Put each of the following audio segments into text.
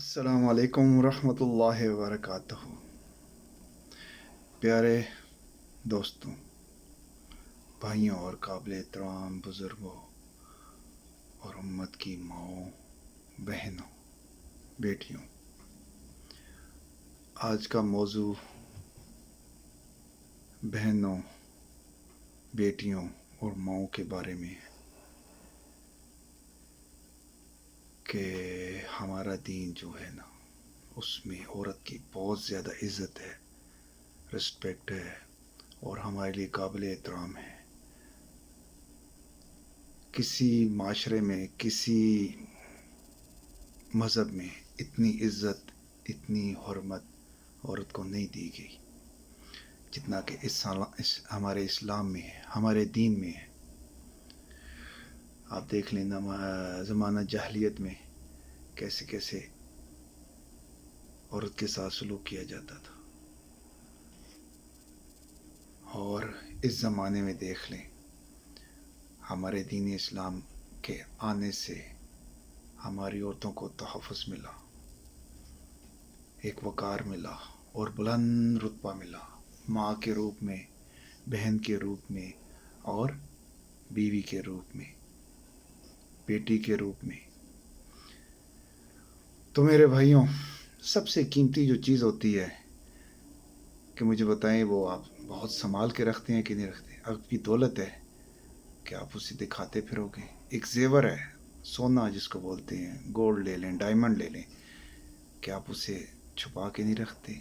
السلام علیکم ورحمۃ اللہ وبرکاتہ۔ پیارے دوستوں، بھائیوں اور قابل احترام بزرگوں اور امت کی ماؤں، بہنوں، بیٹیوں، آج کا موضوع بہنوں، بیٹیوں اور ماؤں کے بارے میں ہے کہ ہمارا دین جو ہے نا، اس میں عورت کی بہت زیادہ عزت ہے، رسپیکٹ ہے اور ہمارے لیے قابل احترام ہے۔ کسی معاشرے میں، کسی مذہب میں اتنی عزت، اتنی حرمت عورت کو نہیں دی گئی جتنا کہ ہمارے اسلام میں ہے، ہمارے دین میں ہے۔ آپ دیکھ لیں زمانہ جاہلیت میں کیسے کیسے عورت کے ساتھ سلوک کیا جاتا تھا، اور اس زمانے میں دیکھ لیں ہمارے دین اسلام کے آنے سے ہماری عورتوں کو تحفظ ملا، ایک وقار ملا اور بلند رتبہ ملا، ماں کے روپ میں، بہن کے روپ میں اور بیوی کے روپ میں، بیٹی کے روپ میں۔ تو میرے بھائیوں، سب سے قیمتی جو چیز ہوتی ہے کہ مجھے بتائیں، وہ آپ بہت سنبھال کے رکھتے ہیں کہ نہیں رکھتے؟ آپ کی دولت ہے کہ آپ اسے دکھاتے پھرو گے، ایک زیور ہے، سونا جس کو بولتے ہیں، گولڈ لے لیں، ڈائمنڈ لے لیں، کہ آپ اسے چھپا کے نہیں رکھتے،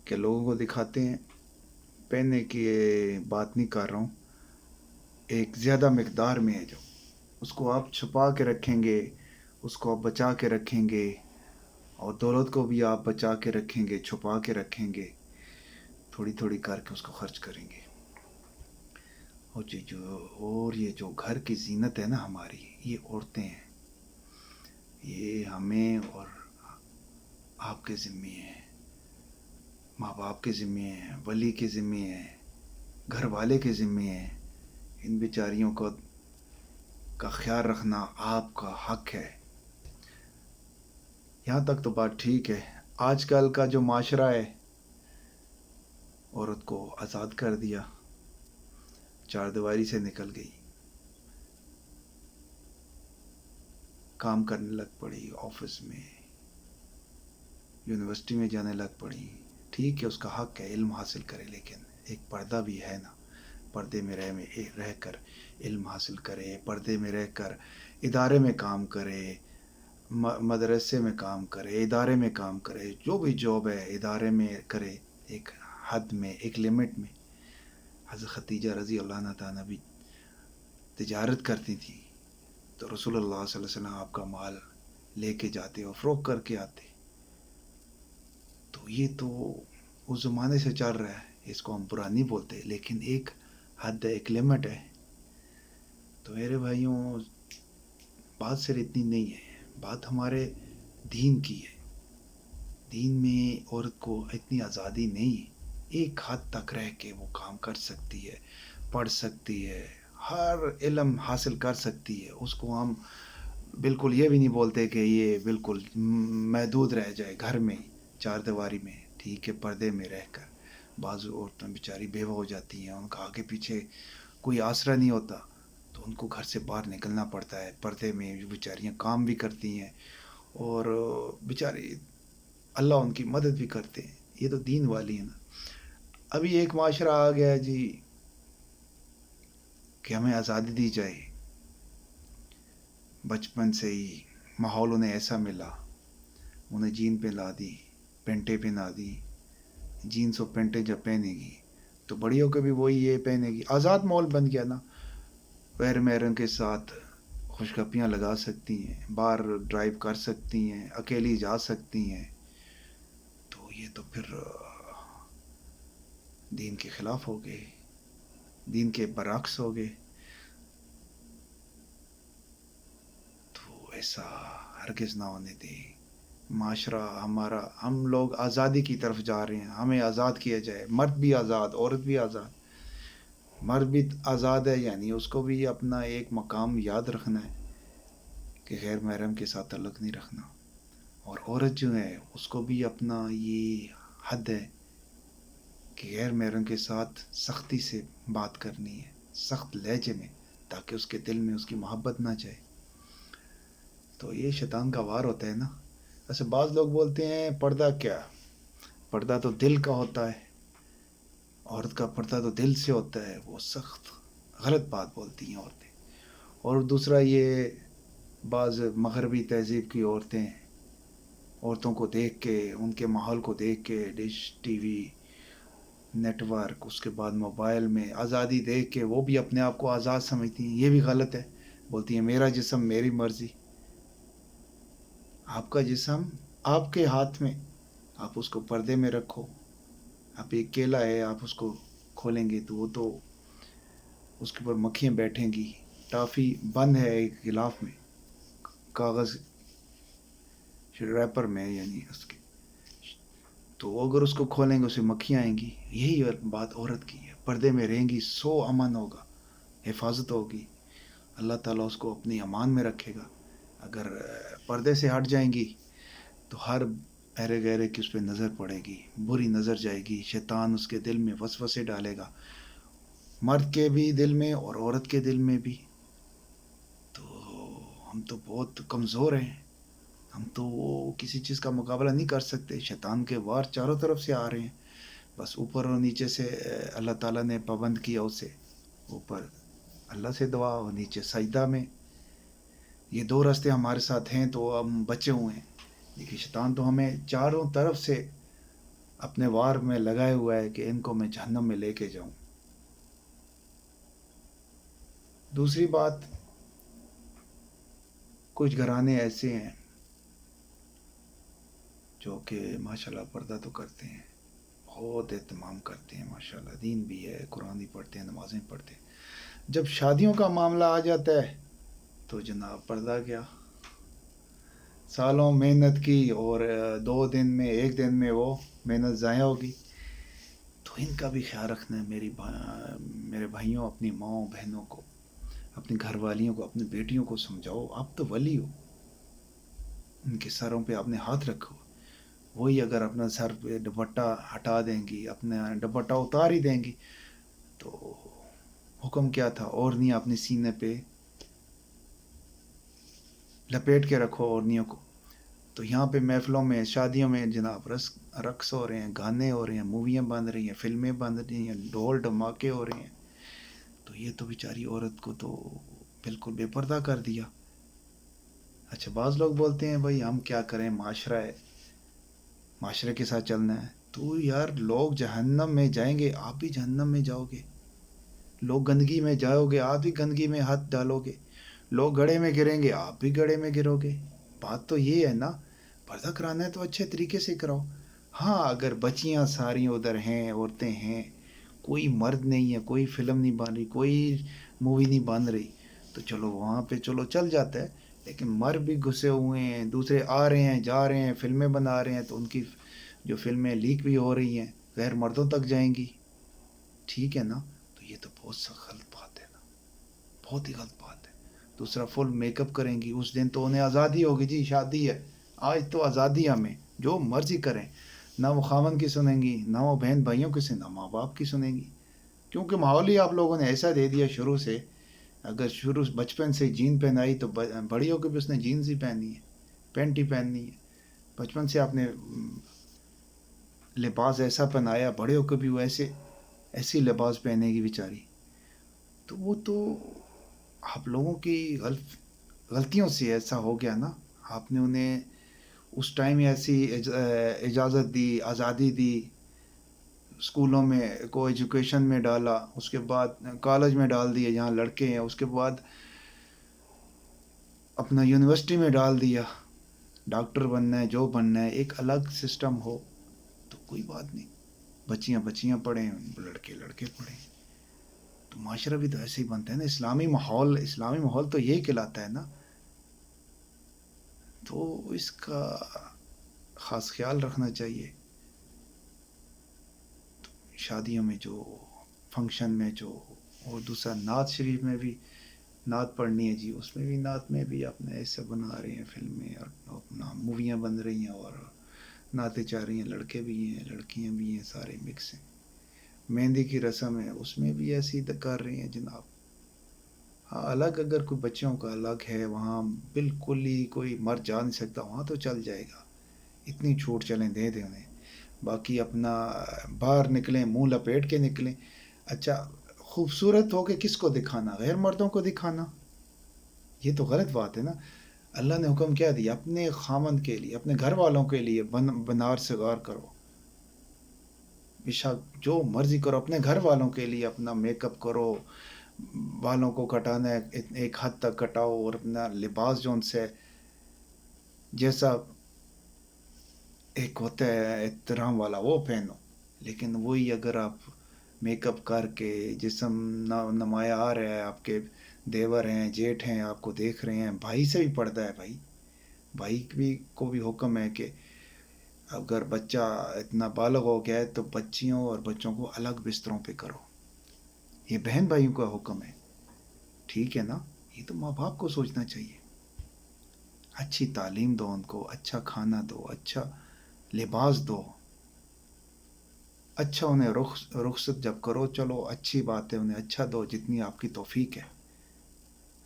کہ لوگوں کو دکھاتے ہیں؟ پہننے کی بات نہیں کر رہا ہوں، ایک زیادہ مقدار میں ہے جو اس کو آپ چھپا کے رکھیں گے، اس کو آپ بچا کے رکھیں گے، اور دولت کو بھی آپ بچا کے رکھیں گے، چھپا کے رکھیں گے، تھوڑی تھوڑی کر کے اس کو خرچ کریں گے۔ اور یہ جو گھر کی زینت ہے نا ہماری، یہ عورتیں ہیں، یہ ہمیں اور آپ کے ذمے ہیں، ماں باپ کے ذمے ہیں، ولی کے ذمے ہیں، گھر والے کے ذمے ہیں۔ ان بیچاریوں کا خیال رکھنا آپ کا حق ہے۔ یہاں تک تو بات ٹھیک ہے۔ آج کل کا جو معاشرہ ہے، عورت کو آزاد کر دیا، چار دیواری سے نکل گئی، کام کرنے لگ پڑی، آفس میں، یونیورسٹی میں جانے لگ پڑی۔ ٹھیک ہے، اس کا حق ہے، علم حاصل کرے، لیکن ایک پردہ بھی ہے نا، پردے میں رہ کر علم حاصل کرے، پردے میں رہ کر ادارے میں کام کرے، مدرسے میں کام کرے، ادارے میں کام کرے، جو بھی جاب ہے ادارے میں کرے، ایک حد میں، ایک لمٹ میں۔ حضرت خدیجہ رضی اللہ عنہا بھی تجارت کرتی تھی، تو رسول اللہ صلی اللہ علیہ وسلم آپ کا مال لے کے جاتے اور فروخت کر کے آتے۔ تو یہ تو اس زمانے سے چل رہا ہے، اس کو ہم برا نہیں بولتے، لیکن ایک حد ہے، ایک لمٹ ہے۔ تو میرے بھائیوں، بات صرف اتنی نہیں ہے، بات ہمارے دین کی ہے۔ دین میں عورت کو اتنی آزادی نہیں ہے، ایک حد تک رہ کے وہ کام کر سکتی ہے، پڑھ سکتی ہے، ہر علم حاصل کر سکتی ہے۔ اس کو ہم بالکل یہ بھی نہیں بولتے کہ یہ بالکل محدود رہ جائے گھر میں، چار دیواری میں۔ ٹھیک ہے، پردے میں رہ کر بعض عورتیں بیچاری بیوہ ہو جاتی ہیں، ان کا آگے پیچھے کوئی آسرا نہیں ہوتا، تو ان کو گھر سے باہر نکلنا پڑتا ہے، پردے میں بیچاریاں کام بھی کرتی ہیں، اور بیچاری اللہ ان کی مدد بھی کرتے ہیں۔ یہ تو دین والی ہے نا۔ ابھی ایک معاشرہ آ گیا ہے جی کہ ہمیں آزادی دی جائے، بچپن سے ہی ماحول انہیں ایسا ملا، انہیں جین پہنا دی، پینٹیں پہنا دی، جینس اور پینٹیں جب پہنے گی تو بڑی ہو کے بھی وہی یہ پہنے گی۔ آزاد ماحول بن گیا نا، غیر محرم کے ساتھ خوشگپیاں لگا سکتی ہیں، باہر ڈرائیو کر سکتی ہیں، اکیلی جا سکتی ہیں۔ تو یہ تو پھر دین کے خلاف ہو گئے، دین کے برعکس ہو گئے۔ تو ایسا ہرگز نہ ہونے دیں۔ معاشرہ ہمارا، ہم لوگ آزادی کی طرف جا رہے ہیں، ہمیں آزاد کیا جائے، مرد بھی آزاد، عورت بھی آزاد۔ مرد بھی آزاد ہے، یعنی اس کو بھی اپنا ایک مقام یاد رکھنا ہے کہ غیر محرم کے ساتھ تعلق نہیں رکھنا۔ اور عورت جو ہے اس کو بھی اپنا یہ حد ہے کہ غیر محرم کے ساتھ سختی سے بات کرنی ہے، سخت لہجے میں، تاکہ اس کے دل میں اس کی محبت نہ جائے. تو یہ شیطان کا وار ہوتا ہے نا. ایسے بعض لوگ بولتے ہیں پردہ کیا، پردہ تو دل کا ہوتا ہے، عورت کا پردہ تو دل سے ہوتا ہے. وہ سخت غلط بات بولتی ہیں عورتیں. اور دوسرا یہ بعض مغربی تہذیب کی عورتوں کو دیکھ کے، ان کے ماحول کو دیکھ کے، dish T V network, اس کے بعد موبائل میں آزادی دیکھ کے وہ بھی اپنے آپ کو آزاد سمجھتی ہیں. یہ بھی غلط ہے. بولتی ہیں میرا جسم میری مرضی. آپ کا جسم آپ کے ہاتھ میں، آپ اس کو پردے میں رکھو. آپ ایک کیلا ہے، آپ اس کو کھولیں گے تو وہ تو اس کے اوپر مکھیاں بیٹھیں گی. ٹافی بند ہے ایک غلاف میں، کاغذ ریپر میں، یعنی اس کے، تو اگر اس کو کھولیں گے اسے مکھیاں آئیں گی. یہی بات عورت کی ہے. پردے میں رہیں گی، سو امن ہوگا، حفاظت ہوگی. اللہ تعالیٰ اس کو اپنی امان میں رکھے گا. اگر پردے سے ہٹ جائیں گی تو ہر ایرے گہرے کی اس پہ نظر پڑے گی، بری نظر جائے گی. شیطان اس کے دل میں وسوسے ڈالے گا، مرد کے بھی دل میں اور عورت کے دل میں بھی. تو ہم تو بہت کمزور ہیں، ہم تو کسی چیز کا مقابلہ نہیں کر سکتے. شیطان کے وار چاروں طرف سے آ رہے ہیں. بس اوپر اور نیچے سے اللہ تعالیٰ نے پابند کیا اسے. اوپر اللہ سے دعا اور نیچے سجدہ میں. یہ دو راستے ہمارے ساتھ ہیں تو ہم بچے ہوئے ہیں. لیکن شیطان تو ہمیں چاروں طرف سے اپنے وار میں لگائے ہوا ہے کہ ان کو میں جہنم میں لے کے جاؤں. دوسری بات، کچھ گھرانے ایسے ہیں جو کہ ماشاءاللہ پردہ تو کرتے ہیں، بہت اہتمام کرتے ہیں، ماشاءاللہ دین بھی ہے، قرآن بھی پڑھتے ہیں، نمازیں پڑھتے ہیں. جب شادیوں کا معاملہ آ جاتا ہے تو جناب پردہ کیا، سالوں محنت کی اور 2 دن میں 1 دن میں وہ محنت ضائع ہوگی. تو ان کا بھی خیال رکھنا ہے. میرے بھائیوں، اپنی ماؤں بہنوں کو، اپنی گھر والیوں کو، اپنی بیٹیوں کو سمجھاؤ. آپ تو ولی ہو، ان کے سروں پہ اپنے ہاتھ رکھو. وہی اگر اپنا سر پہ دوپٹہ ہٹا دیں گی، اپنا دوپٹہ اتار ہی دیں گی، تو حکم کیا تھا، اوڑھنیاں اپنے سینے پہ لپیٹ کے رکھو اوڑھنیوں کو. تو یہاں پہ محفلوں میں، شادیوں میں جناب رقص ہو رہے ہیں، گانے ہو رہے ہیں، موویاں بن رہی ہیں، فلمیں بن رہی ہیں، ڈھول دھماکے ہو رہے ہیں. تو یہ تو بیچاری عورت کو تو بالکل بے پردہ کر دیا. اچھا، بعض لوگ بولتے ہیں بھائی ہم کیا کریں، معاشرہ ہے، معاشرے کے ساتھ چلنا ہے. تو یار لوگ جہنم میں جائیں گے، آپ بھی جہنم میں جاؤ گے. لوگ گندگی میں جاؤ گے، آپ بھی گندگی میں ہاتھ ڈالو گے. لوگ گڑھے میں گریں گے، آپ بھی گڑھے میں گرو گے. بات تو یہ ہے نا. پردہ کرانا ہے تو اچھے طریقے سے کراؤ. ہاں، اگر بچیاں ساری ادھر ہیں، عورتیں ہیں، کوئی مرد نہیں ہے، کوئی فلم نہیں بن رہی، کوئی مووی نہیں بن رہی، تو چلو وہاں پہ چلو چل جاتا ہے. لیکن مرد بھی گھسے ہوئے ہیں، دوسرے آ رہے ہیں، جا رہے ہیں، فلمیں بنا رہے ہیں، تو ان کی جو فلمیں لیک بھی ہو رہی ہیں، غیر مردوں تک جائیں گی. ٹھیک ہے نا. تو یہ تو بہت سا غلط بات ہے نا، بہت ہی غلط بات ہے. دوسرا فل میک اپ کریں گی، اس دن تو انہیں آزادی ہوگی. جی شادی ہے، آج تو آزادی، ہمیں جو مرضی کریں. نہ وہ خاوند کی سنیں گی، نہ وہ بہن بھائیوں کی سنیں، نہ ماں باپ کی سنیں گی. کیونکہ ماحول ہی آپ لوگوں نے ایسا دے دیا شروع سے. اگر شروع بچپن سے جین پہنائی تو بڑی ہو کے بھی اس نے جینز ہی پہننی ہے، پینٹ ہی پہننی ہے. بچپن سے آپ نے لباس ایسا پہنایا، بڑے ہو کے بھی وہ ایسی لباس پہنے گی بیچاری. تو وہ تو آپ لوگوں کی غلطیوں سے ایسا ہو گیا نا. آپ نے انہیں اس ٹائم ایسی اجازت دی، آزادی دی، اسکولوں میں کو ایجوکیشن میں ڈالا، اس کے بعد کالج میں ڈال دیا جہاں لڑکے ہیں، اس کے بعد اپنا یونیورسٹی میں ڈال دیا. ڈاکٹر بننا ہے، جو بننا ہے، ایک الگ سسٹم ہو تو کوئی بات نہیں. بچیاں بچیاں پڑھیں، لڑکے لڑکے پڑھیں. تو معاشرہ بھی تو ایسے ہی بنتا ہے نا. اسلامی ماحول تو یہی کہلاتا ہے نا. تو اس کا خاص خیال رکھنا چاہیے. شادیوں میں جو فنکشن میں جو، اور دوسرا نعت شریف میں بھی نعت پڑھنی ہے جی، اس میں بھی نعت میں بھی اپنے ایسے بنا رہے ہیں فلمیں اور اپنا موویاں بن رہی ہیں اور نعتیں چاہ رہی ہیں، لڑکے بھی ہیں لڑکیاں بھی ہیں، سارے مکس ہیں. مہندی کی رسم ہے، اس میں بھی ایسی کر رہی ہیں جناب. ہاں الگ اگر کوئی بچوں کا الگ ہے وہاں بالکل ہی کوئی مر جا نہیں سکتا، وہاں تو چل جائے گا، اتنی چھوٹ چلیں دے دیں انہیں. باقی اپنا باہر نکلیں منہ لپیٹ کے نکلیں. اچھا خوبصورت ہو کے کس کو دکھانا؟ غیر مردوں کو دکھانا، یہ تو غلط بات ہے نا. اللہ نے حکم کیا دیا؟ اپنے خامند کے لیے، اپنے گھر والوں کے لیے بنار سگار کرو، بشک جو مرضی کرو، اپنے گھر والوں کے لیے اپنا میک اپ کرو، بالوں کو کٹانا ہے ایک حد تک کٹاؤ، اور اپنا لباس جو ان سے جیسا ایک ہوتا ہے احترام والا وہ پہنو. لیکن وہی اگر آپ میک اپ کر کے جسم نمایاں آ رہا ہے، آپ کے دیور ہیں جیٹھ ہیں آپ کو دیکھ رہے ہیں، بھائی سے بھی پڑتا ہے. بھائی کو بھی حکم ہے کہ اگر بچہ اتنا بالغ ہو گیا ہے تو بچیوں اور بچوں کو الگ بستروں پہ کرو. یہ بہن بھائیوں کا حکم ہے، ٹھیک ہے نا. یہ تو ماں باپ کو سوچنا چاہیے. اچھی تعلیم دو ان کو، اچھا کھانا دو، اچھا لباس دو، اچھا انہیں رخصت جب کرو چلو اچھی بات ہے، انہیں اچھا دو جتنی آپ کی توفیق ہے.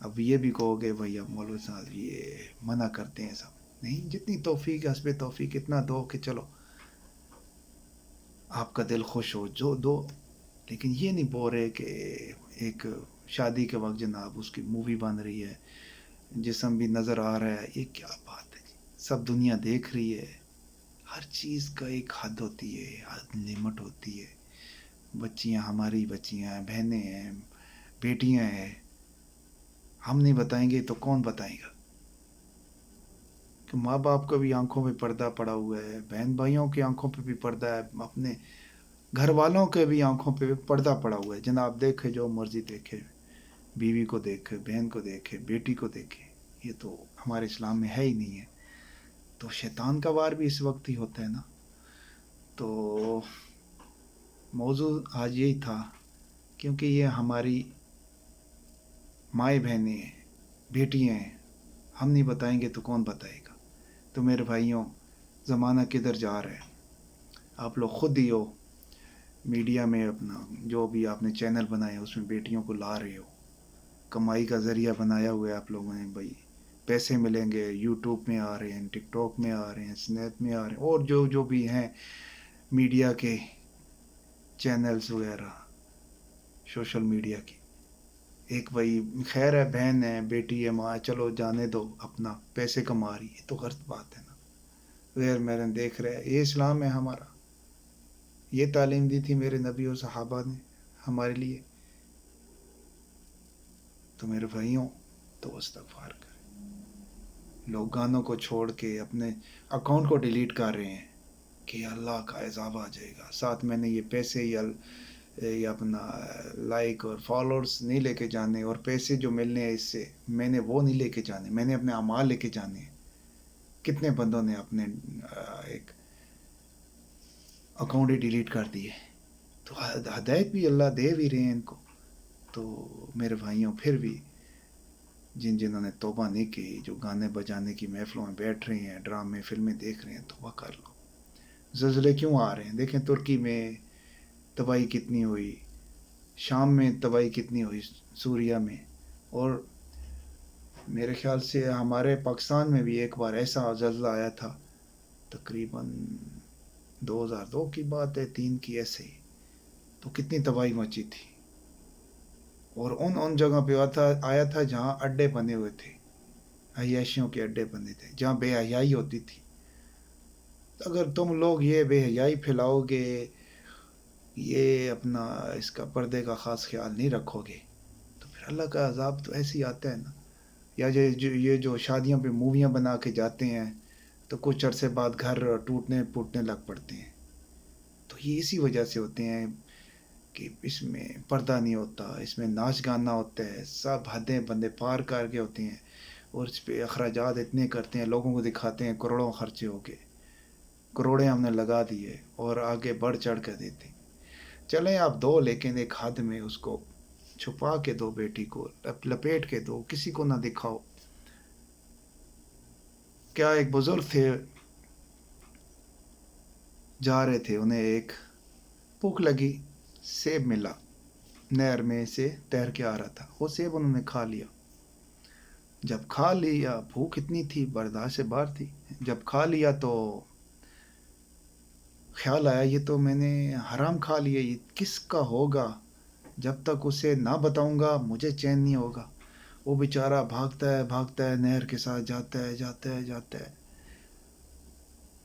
اب یہ بھی کہو گے بھائی اب مولوی صاحب یہ منع کرتے ہیں سب. نہیں، جتنی توفیق ہے حسب توفیق اتنا دو کہ چلو آپ کا دل خوش ہو، جو دو. لیکن یہ نہیں بول رہے کہ ایک شادی کے وقت جناب اس کی مووی بن رہی ہے، جسم بھی نظر آ رہا ہے. یہ کیا بات ہے جی؟ سب دنیا دیکھ رہی ہے. ہر چیز کا ایک حد ہوتی ہے، حد لمٹ ہوتی ہے. بچیاں ہماری بچیاں ہیں، بہنیں ہیں، بیٹیاں ہیں. ہم نہیں بتائیں گے تو کون بتائے گا؟ کہ ماں باپ کا بھی آنکھوں پہ پردہ پڑا ہوا ہے، بہن بھائیوں کی آنکھوں پہ بھی پردہ ہے، اپنے گھر والوں کے بھی آنکھوں پہ پردہ پڑا ہوا ہے. جناب دیکھے جو مرضی دیکھے، بیوی کو دیکھے، بہن کو دیکھے، بیٹی کو دیکھے. یہ تو ہمارے اسلام میں ہے ہی نہیں ہے. تو شیطان کا وار بھی اس وقت ہی ہوتا ہے نا. تو موضوع آج یہی تھا، کیونکہ یہ ہماری مائیں بہنیں ہیں، بیٹیاں ہیں. ہم نہیں بتائیں گے تو کون بتائے گا؟ تو میرے بھائیوں، زمانہ کدھر جا رہا ہے؟ آپ لوگ خود ہی ہو میڈیا میں اپنا جو بھی آپ نے چینل بنائے اس میں بیٹیوں کو لا رہے ہو. کمائی کا ذریعہ بنایا ہوا ہے آپ لوگوں نے. بھائی پیسے ملیں گے، یوٹیوب میں آ رہے ہیں، ٹک ٹاک میں آ رہے ہیں، اسنیپ میں آ رہے ہیں، اور جو بھی ہیں میڈیا کے چینلز وغیرہ سوشل میڈیا کی. ایک بھائی خیر ہے، بہن ہے، بیٹی ہے، ماں، چلو جانے دو، اپنا پیسے کما رہی ہے. تو غلط بات ہے نا. غیر محرم دیکھ رہے ہیں. یہ اسلام ہے ہمارا. یہ تعلیم دی تھی میرے نبی اور صحابہ نے ہمارے لیے. تو میرے بھائیوں تو استغفار کریں. لوگ گانوں کو چھوڑ کے اپنے اکاؤنٹ کو ڈیلیٹ کر رہے ہیں کہ اللہ کا عذاب آ جائے گا. ساتھ میں نے یہ پیسے یا اپنا لائک اور فالوورز نہیں لے کے جانے، اور پیسے جو ملنے ہیں اس سے میں نے وہ نہیں لے کے جانے، میں نے اپنے اعمال لے کے جانے ہیں. کتنے بندوں نے اپنے ایک اکاؤنٹ ہی ڈیلیٹ کر دیے. تو ہدایت بھی اللہ دے بھی رہے ہیں ان کو. تو میرے بھائیوں پھر بھی جنہوں نے توبہ نہیں کی، جو گانے بجانے کی محفلوں میں بیٹھ رہے ہیں، ڈرامے فلمیں دیکھ رہے ہیں، توبہ کر لو. زلزلے کیوں آ رہے ہیں؟ دیکھیں ترکی میں تباہی کتنی ہوئی، شام میں تباہی کتنی ہوئی، سوریا میں. اور میرے خیال سے ہمارے پاکستان میں بھی ایک بار ایسا زلزلہ آیا تھا، تقریباً 2002 کی بات ہے، 3 کی ایسے ہی. تو کتنی تباہی مچی تھی. اور ان جگہ پہ آیا تھا جہاں اڈے بنے ہوئے تھے، عیاشیوں کے اڈے بنے تھے، جہاں بے حیائی ہوتی تھی. اگر تم لوگ یہ بے حیائی پھیلاؤ گے، یہ اپنا اس کا پردے کا خاص خیال نہیں رکھو گے، تو پھر اللہ کا عذاب تو ایسے ہی آتا ہے نا. یا یہ جو شادیوں پہ موویاں بنا کے جاتے ہیں تو کچھ عرصے بعد گھر ٹوٹنے پھوٹنے لگ پڑتے ہیں. تو یہ اسی وجہ سے ہوتے ہیں کہ اس میں پردہ نہیں ہوتا، اس میں ناچ گانا ہوتا ہے، سب حدیں بندے پار کر کے ہوتے ہیں، اور اس پہ اخراجات اتنے کرتے ہیں، لوگوں کو دکھاتے ہیں کروڑوں خرچے ہو کے، کروڑے ہم نے لگا دیے، اور آگے بڑھ چڑھ کر دیتے ہیں. چلیں آپ دو، لیکن ایک حد میں اس کو چھپا کے دو، بیٹی کو لپیٹ کے دو، کسی کو نہ دکھاؤ. کیا ایک بزرگ تھے، جا رہے تھے، انہیں ایک بھوک لگی، سیب ملا، نہر میں سے تیر کے آ رہا تھا، وہ سیب انہوں نے کھا لیا۔ جب کھا لیا، بھوک اتنی تھی برداشت سے باہر تھی، جب کھا لیا تو خیال آیا یہ تو میں نے حرام کھا لیا، یہ کس کا ہوگا؟ جب تک اسے نہ بتاؤں گا مجھے چین نہیں ہوگا۔ وہ بیچارہ بھاگتا ہے نہر کے ساتھ، جاتا ہے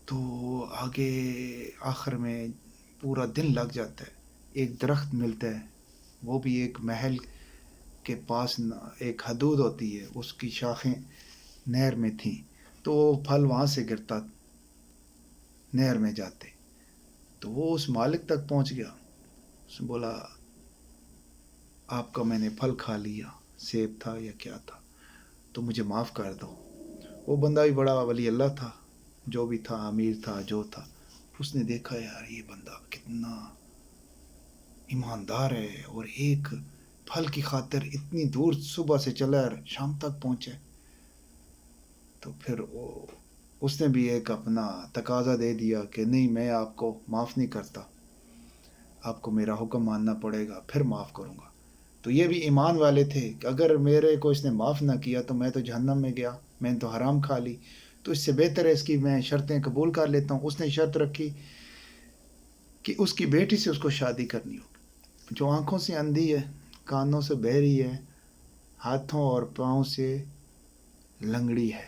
تو آگے آخر میں پورا دن لگ جاتا ہے، ایک درخت ملتا ہے، وہ بھی ایک محل کے پاس، ایک حدود ہوتی ہے، اس کی شاخیں نہر میں تھیں، تو وہ پھل وہاں سے گرتا نہر میں جاتے، تو وہ اس مالک تک پہنچ گیا، اس نے بولا آپ کا میں نے پھل کھا لیا، سیب تھا یا کیا تھا، تو مجھے معاف کر دو۔ وہ بندہ بھی بڑا ولی اللہ تھا، جو بھی تھا، امیر تھا، جو تھا، اس نے دیکھا یار یہ بندہ کتنا ایماندار ہے، اور ایک پھل کی خاطر اتنی دور صبح سے چلا اور شام تک پہنچے، تو پھر اس نے بھی ایک اپنا تقاضا دے دیا کہ نہیں میں آپ کو معاف نہیں کرتا، آپ کو میرا حکم ماننا پڑے گا پھر معاف کروں گا۔ تو یہ بھی ایمان والے تھے کہ اگر میرے کو اس نے معاف نہ کیا تو میں تو جہنم میں گیا، میں نے تو حرام کھا لی، تو اس سے بہتر ہے اس کی میں شرطیں قبول کر لیتا ہوں۔ اس نے شرط رکھی کہ اس کی بیٹی سے اس کو شادی کرنی ہو، جو آنکھوں سے اندھی ہے، کانوں سے بہری ہے، ہاتھوں اور پاؤں سے لنگڑی ہے۔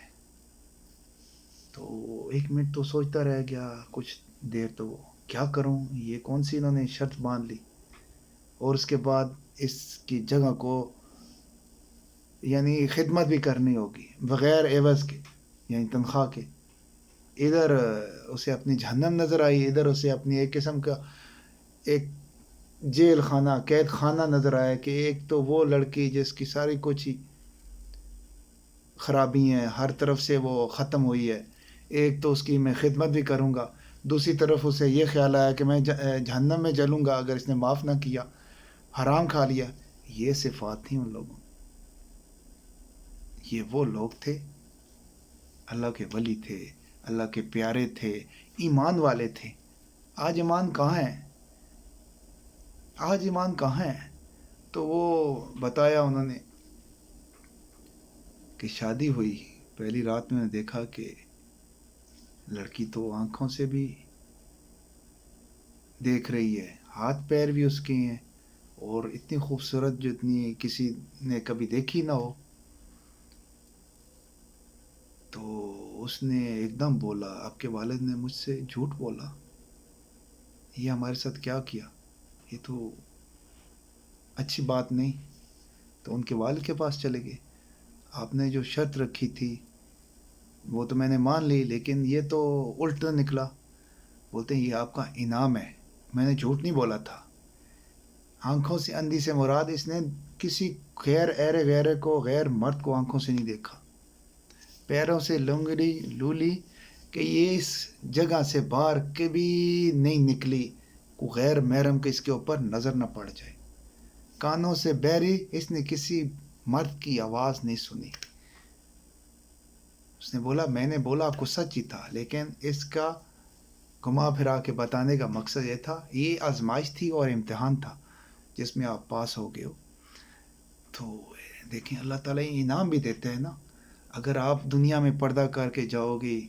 تو ایک منٹ تو سوچتا رہ گیا کچھ دیر، تو کیا کروں، یہ کون سی انہوں نے شرط باندھ لی، اور اس کے بعد اس کی جگہ کو یعنی خدمت بھی کرنی ہوگی بغیر عوض کے، یعنی تنخواہ کے۔ ادھر اسے اپنی جہنم نظر آئی، ادھر اسے اپنی ایک قسم کا ایک جیل خانہ، قید خانہ نظر آیا، کہ ایک تو وہ لڑکی جس کی ساری کچھ ہی خرابی ہیں، ہر طرف سے وہ ختم ہوئی ہے، ایک تو اس کی میں خدمت بھی کروں گا، دوسری طرف اسے یہ خیال آیا کہ میں جہنم میں جلوں گا اگر اس نے معاف نہ کیا، حرام کھا لیا۔ یہ صفات تھیں ان لوگوں، یہ وہ لوگ تھے، اللہ کے ولی تھے، اللہ کے پیارے تھے، ایمان والے تھے۔ آج ایمان کہاں ہے؟ آج ایمان کہاں ہے؟ تو وہ بتایا انہوں نے کہ شادی ہوئی، پہلی رات میں نے دیکھا کہ لڑکی تو آنکھوں سے بھی دیکھ رہی ہے، ہاتھ پیر بھی اس کے ہیں، اور اتنی خوبصورت جتنی کسی نے کبھی دیکھی نہ ہو۔ تو اس نے ایک دم بولا آپ کے والد نے مجھ سے جھوٹ بولا، یہ ہمارے ساتھ کیا کیا، یہ تو اچھی بات نہیں۔ تو ان کے والد کے پاس چلے گئے، آپ نے جو شرط رکھی تھی وہ تو میں نے مان لی، لیکن یہ تو الٹا نکلا۔ بولتے ہیں یہ آپ کا انعام ہے، میں نے جھوٹ نہیں بولا تھا۔ آنکھوں سے اندھی سے مراد اس نے کسی غیر ایرے غیرے کو، غیر مرد کو آنکھوں سے نہیں دیکھا، پیروں سے لنگڑی لولی کہ یہ اس جگہ سے باہر کبھی نہیں نکلی، کو غیر محرم کے اس کے اوپر نظر نہ پڑ جائے، کانوں سے بہری، اس نے کسی مرد کی آواز نہیں سنی۔ اس نے بولا میں نے بولا آپ کو سچ ہی تھا، لیکن اس کا گھما پھرا کے بتانے کا مقصد یہ تھا، یہ آزمائش تھی اور امتحان تھا جس میں آپ پاس ہو گئے ہو۔ تو دیکھیں اللہ تعالیٰ انعام بھی دیتے ہیں نا، اگر آپ دنیا میں پردہ کر کے جاؤ گے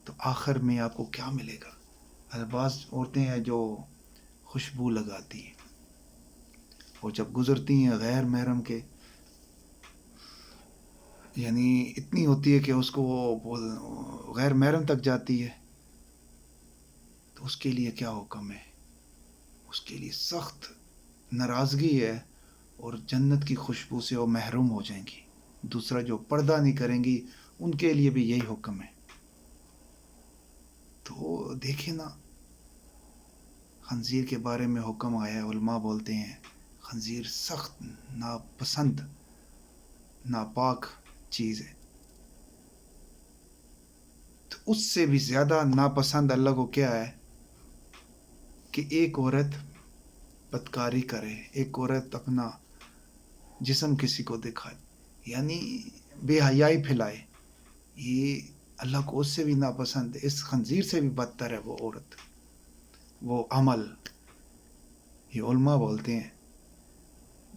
تو آخر میں آپ کو کیا ملے گا؟ بعض عورتیں ہیں جو خوشبو لگاتی ہیں، اور جب گزرتی ہیں غیر محرم کے، یعنی اتنی ہوتی ہے کہ اس کو وہ غیر محرم تک جاتی ہے، تو اس کے لیے کیا حکم ہے؟ اس کے لیے سخت ناراضگی ہے، اور جنت کی خوشبو سے وہ محروم ہو جائیں گی۔ دوسرا جو پردہ نہیں کریں گی ان کے لیے بھی یہی حکم ہے۔ تو دیکھیں نا، خنزیر کے بارے میں حکم آیا ہے، علماء بولتے ہیں خنزیر سخت ناپسند ناپاک چیز ہے، تو اس سے بھی زیادہ ناپسند اللہ کو کیا ہے کہ ایک عورت بدکاری کرے، ایک عورت اپنا جسم کسی کو دکھائے، یعنی بے حیائی پھیلائے، یہ اللہ کو اس سے بھی ناپسند ہے، اس خنزیر سے بھی بدتر ہے وہ عورت، وہ عمل، یہ علماء بولتے ہیں۔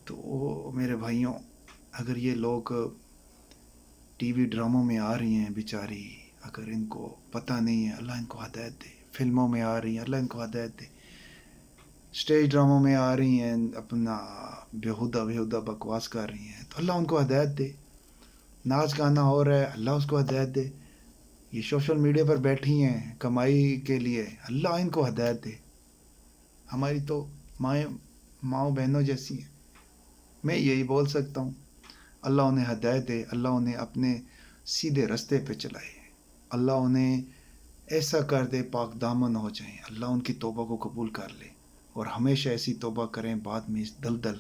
تو میرے بھائیوں، اگر یہ لوگ ٹی وی ڈراموں میں آ رہی ہیں بیچاری، اگر ان کو پتہ نہیں ہے، اللہ ان کو ہدایت دے، فلموں میں آ رہی ہیں، اللہ ان کو ہدایت دے، اسٹیج ڈراموں میں آ رہی ہیں، اپنا بیہودہ بکواس کر رہی ہیں، تو اللہ ان کو ہدایت دے، ناچ گانا ہو رہا ہے، اللہ اس کو ہدایت دے، یہ سوشل میڈیا پر بیٹھی ہیں کمائی کے لیے، اللہ ان کو ہدایت دے۔ ہماری تو ماؤں بہنوں جیسی ہیں، میں یہی بول سکتا ہوں، اللہ انہیں ہدایت دے، اللہ انہیں اپنے سیدھے رستے پہ چلائے، اللہ انہیں ایسا کر دے پاک دامن ہو جائیں، اللہ ان کی توبہ کو قبول کر لے، اور ہمیشہ ایسی توبہ کریں، بعد میں اس دلدل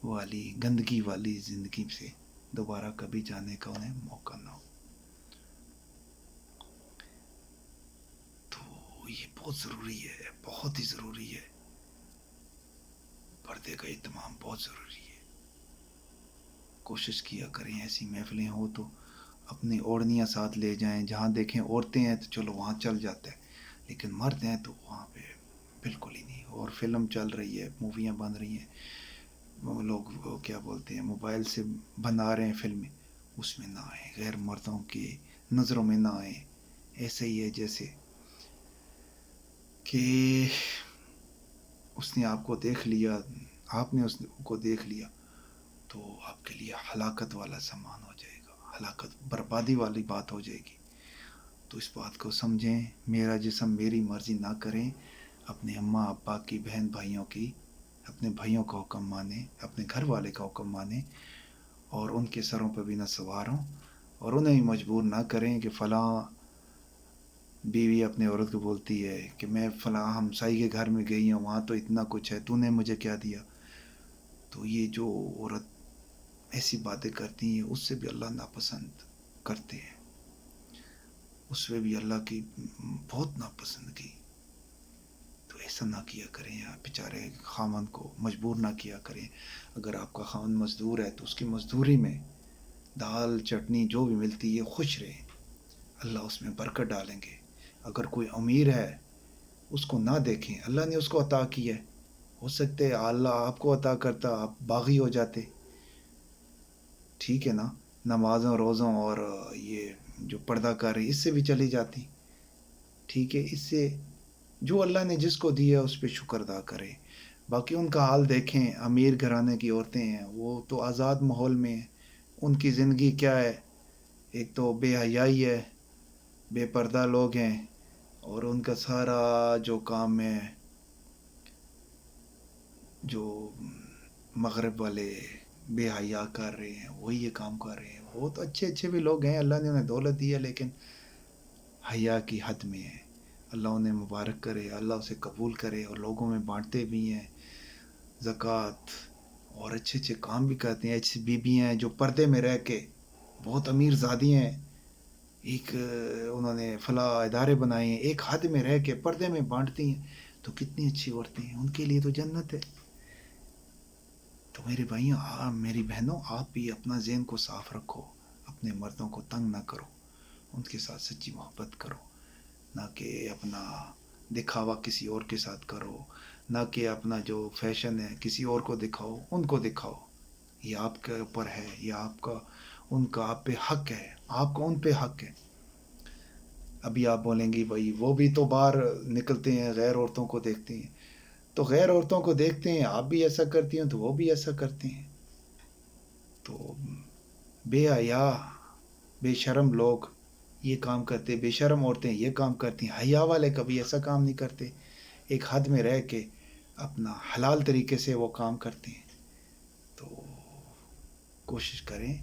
والی گندگی والی زندگی سے دوبارہ کبھی جانے کا انہیں موقع نہ ہو۔ تو یہ بہت ضروری ہے، بہت ہی ضروری ہے، پردے کا اہتمام بہت ضروری ہے۔ کوشش کیا کریں ایسی محفلیں ہوں تو اپنی اوڑھنیاں ساتھ لے جائیں، جہاں دیکھیں عورتیں ہیں تو چلو وہاں چل جاتے ہیں، لیکن مرد ہیں تو وہاں پہ بالکل ہی نہیں۔ اور فلم چل رہی ہے، موویاں بن رہی ہیں، وہ لوگ وہ کیا بولتے ہیں، موبائل سے بنا رہے ہیں فلمیں، اس میں نہ آئیں، غیر مردوں کی نظروں میں نہ آئیں۔ ایسے ہی ہے جیسے کہ اس نے آپ کو دیکھ لیا، آپ نے اس کو دیکھ لیا، تو آپ کے لیے ہلاکت والا سامان ہو جائے گا، ہلاکت بربادی والی بات ہو جائے گی۔ تو اس بات کو سمجھیں، میرا جسم میری مرضی نہ کریں، اپنے اماں ابا کی، بہن بھائیوں کی، اپنے بھائیوں کا حکم مانیں، اپنے گھر والے کا حکم مانیں، اور ان کے سروں پہ بھی نہ سوار ہوں، اور انہیں مجبور نہ کریں کہ فلاں بیوی اپنے عورت کو بولتی ہے کہ میں فلاں ہمسائی کے گھر میں گئی ہوں، وہاں تو اتنا کچھ ہے، تو نے مجھے کیا دیا۔ تو یہ جو عورت ایسی باتیں کرتی ہیں، اس سے بھی اللہ ناپسند کرتے ہیں، اس میں بھی اللہ کی بہت ناپسندگی۔ تو ایسا نہ کیا کریں، آپ بیچارے خاوند کو مجبور نہ کیا کریں۔ اگر آپ کا خاوند مزدور ہے تو اس کی مزدوری میں دال چٹنی جو بھی ملتی ہے خوش رہیں، اللہ اس میں برکت ڈالیں گے۔ اگر کوئی امیر ہے، اس کو نہ دیکھیں، اللہ نے اس کو عطا کیا ہے، ہو سکتے اللہ آپ کو عطا کرتا آپ باغی ہو جاتے، ٹھیک ہے نا، نمازوں روزوں اور یہ جو پردہ کر رہی اس سے بھی چلی جاتی، ٹھیک ہے، اس سے جو اللہ نے جس کو دیا اس پہ شکر ادا کرے۔ باقی ان کا حال دیکھیں، امیر گھرانے کی عورتیں ہیں، وہ تو آزاد ماحول میں ہیں، ان کی زندگی کیا ہے، ایک تو بے حیائی ہے، بے پردہ لوگ ہیں، اور ان کا سارا جو کام ہے، جو مغرب والے بے حیا کر رہے ہیں وہی یہ کام کر رہے ہیں۔ بہت اچھے اچھے بھی لوگ ہیں، اللہ نے انہیں دولت دی ہے، لیکن حیا کی حد میں ہے۔ اللہ انہیں مبارک کرے، اللہ اسے قبول کرے، اور لوگوں میں بانٹتے بھی ہیں زکوٰۃ، اور اچھے اچھے کام بھی کرتے ہیں۔ ایسی بیویاں ہیں جو پردے میں رہ کے بہت امیر زادی ہیں، ایک انہوں نے فلاں ادارے بنائے ہیں، ایک حد میں رہ کے پردے میں بانٹتی ہیں، تو کتنی اچھی عورتیں ہیں، ان کے لیے تو جنت ہے۔ تو میرے بھائیوں، میری بہنوں، آپ بھی اپنا ذہن کو صاف رکھو، اپنے مردوں کو تنگ نہ کرو، ان کے ساتھ سچی محبت کرو، نہ کہ اپنا دکھاوا کسی اور کے ساتھ کرو، نہ کہ اپنا جو فیشن ہے کسی اور کو دکھاؤ، ان کو دکھاؤ۔ یہ آپ کے اوپر ہے، یہ آپ کا، ان کا آپ پہ حق ہے، آپ کا ان پہ حق ہے۔ ابھی آپ بولیں گی بھائی وہ بھی تو باہر نکلتے ہیں، غیر عورتوں کو دیکھتے ہیں، تو غیر عورتوں کو دیکھتے ہیں، آپ بھی ایسا کرتی ہیں تو وہ بھی ایسا کرتے ہیں۔ تو بے حیا بے شرم لوگ یہ کام کرتے، بے شرم عورتیں یہ کام کرتی ہیں، حیا والے کبھی ایسا کام نہیں کرتے، ایک حد میں رہ کے اپنا حلال طریقے سے وہ کام کرتے ہیں۔ تو کوشش کریں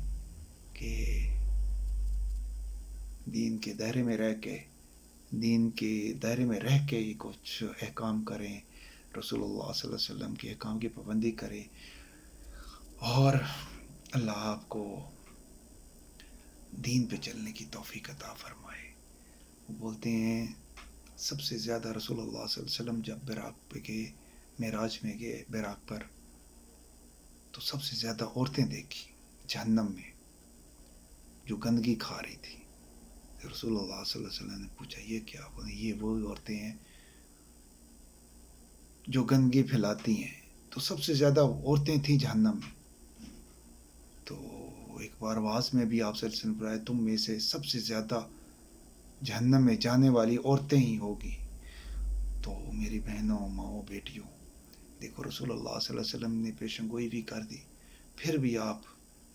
کہ دین کے دائرے میں رہ کے، دین کے دائرے میں رہ کے ہی کچھ احکام کریں، رسول اللہ صلی اللہ علیہ وسلم کے احکام کی پابندی کریں، اور اللہ آپ کو دین پہ چلنے کی توفیق عطا فرمائے۔ وہ بولتے ہیں سب سے زیادہ رسول اللہ صلی اللہ علیہ وسلم جب براق پہ گئے، معراج میں گئے براق پر، تو سب سے زیادہ عورتیں دیکھی جہنم میں جو گندگی کھا رہی تھی، رسول اللہ صلی اللہ علیہ وسلم نے پوچھا یہ کیا؟ بولے یہ وہ عورتیں ہیں جو گندگی پھیلاتی ہیں. تو سب سے زیادہ عورتیں تھیں جہنم میں. تو ایک بار آواز میں بھی آپ صلی اللہ علیہ وسلم نے فرمایا تم میں سے سب سے زیادہ جہنم میں جانے والی عورتیں ہی ہوگی. تو میری بہنوں، ماؤں، بیٹیوں، دیکھو رسول اللہ صلی اللہ علیہ وسلم نے پیشن گوئی بھی کر دی، پھر بھی آپ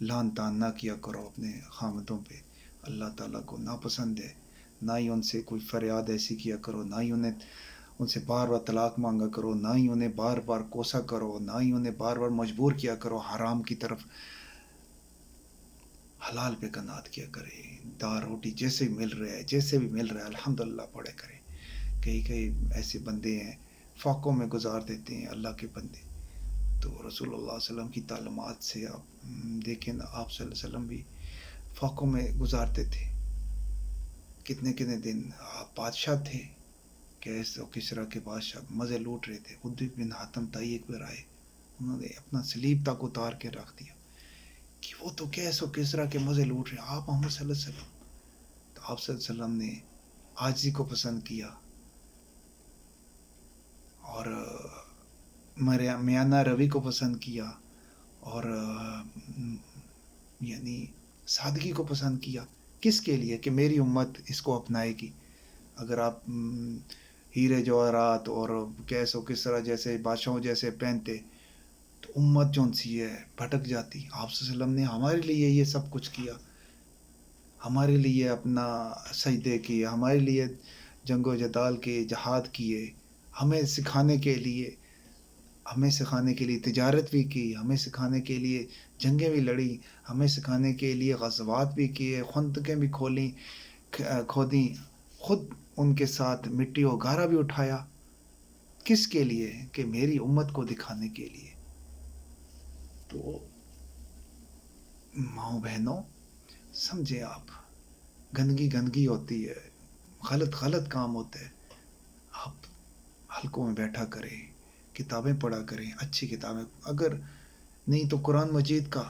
لان تان نہ کیا کرو اپنے خامدوں پہ. اللہ تعالیٰ کو ناپسند ہے. نہ ہی ان سے کوئی فریاد ایسی کیا کرو، نہ ہی ان سے بار بار طلاق مانگا کرو، نہ ہی انہیں بار بار کوسا کرو، نہ ہی انہیں بار بار مجبور کیا کرو حرام کی طرف. حلال پہ کنات کیا کرے. دال روٹی جیسے مل رہا ہے، جیسے بھی مل رہا ہے الحمدللہ پڑھے کرے. کئی ایسے بندے ہیں فاقوں میں گزار دیتے ہیں اللہ کے بندے. تو رسول اللہ صلی اللہ علیہ وسلم کی تعلیمات سے آپ دیکھیں نا، آپ صلی اللہ علیہ وسلم بھی فاقوں میں گزارتے تھے. کتنے دن آپ بادشاہ تھے، کیس اور کسرا کے بادشاہ مزے لوٹ رہے تھے. عدی بن حاتم تائی ایک بار آئے، انہوں نے اپنا سلیب تک اتار کے رکھ دیا کہ وہ تو کیس اور کسرا کے مزے لوٹ رہے ہیں، آپ محمد صلی اللہ علیہ وسلم. تو آپ صلی اللہ علیہ وسلم نے عاجزی کو پسند کیا اور میانہ روی کو پسند کیا اور یعنی سادگی کو پسند کیا. کس کے لیے؟ کہ میری امت اس کو اپنائے گی. اگر آپ ہیرے جواہرات اور کیس و کسرا جیسے بادشاہوں جیسے پہنتے تو امت جون سی ہے بھٹک جاتی. آپ صلی اللہ علیہ وسلم نے ہمارے لیے یہ سب کچھ کیا، ہمارے لیے اپنا سجدے کیے، ہمارے لیے جنگ و جدال کے جہاد کیے، ہمیں سکھانے کے لیے تجارت بھی کی، ہمیں سکھانے کے لیے جنگیں بھی لڑی، ہمیں سکھانے کے لیے غزوات بھی کیے، خندقیں بھی کھودیں، خود ان کے ساتھ مٹی و گارا بھی اٹھایا. کس کے لیے؟ کہ میری امت کو دکھانے کے لیے. تو ماؤں بہنوں سمجھیں آپ، گندگی ہوتی ہے، غلط کام ہوتا ہے. آپ حلقوں میں بیٹھا کریں، کتابیں پڑھا کریں، اچھی کتابیں. اگر نہیں تو قرآن مجید کا